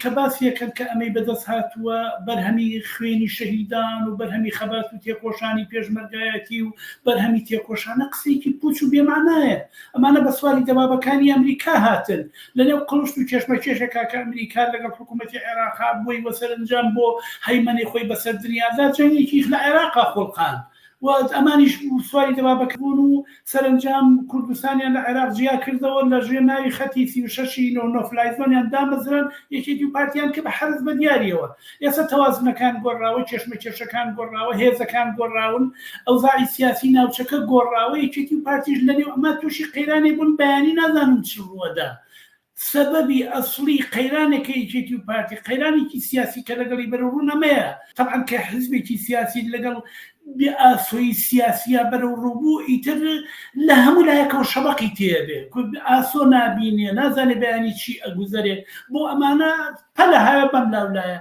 کە باسیەکەن کە ئەمەی بەدەست هاتووە بەرهەمی خوێنی شەهیدان و بەرهەمی خەبات و تێکۆشانی پێشمەرگایەتی و بەرهەمی تێکۆشانە قسەیەکی پوچ و بێمانایە. ئەمانە بە سوالی دەبابەکانی ئەمریکا هاتن لەنێو قڵشت و کێشمەکێشێکا کە ئەمریکا لەگەڵ حکوومەتی عێراقا بووی وەسەرنجام بۆ هەیمەنی خۆی بەسەر دنیادا جەنگێکی لە عێراقا خۆڵقان و ئەمانیش سواری دەبابەکە بوون و سەرنجام کوردستانیان لە عێراق جیا کردەوە لە ژێر ناوی خەتی 36 نۆفلایزۆنیان دامەزران یەکێتی و پارتیان کە بە حەرز بە دیاریەوە. ئێستا تەوازنەکان گۆڕاوە، کێشمەکێشەکان گۆڕاوە، هێزەکان گۆڕاون، ئەوزاعی سیاسی ناوچەکە گۆڕاوە، یەکێتی و پارتیش لەنێو ئەمە تووشی قەیرانی بوون بەیانی نازانم چ ڕووەدا. سببی ئەسڵی قەیرانێکە یەکێتی و پارتی قەیرانێکی سیاسی کە لەگەڵی بەرەڕوو نەمەیە. طبعاً کە حزبێکی سیاسی لەگەڵ ئاسۆی سیاسیە بەرەو ڕووبوو ئیتر لە هەموو لایەکەوە شەبەقی تێبێ ئاسۆ نابینێ نازانێ بەیانی چی ئەگوزەرێ بۆ ئەمانە پەلە هەیە بەم لاولایە.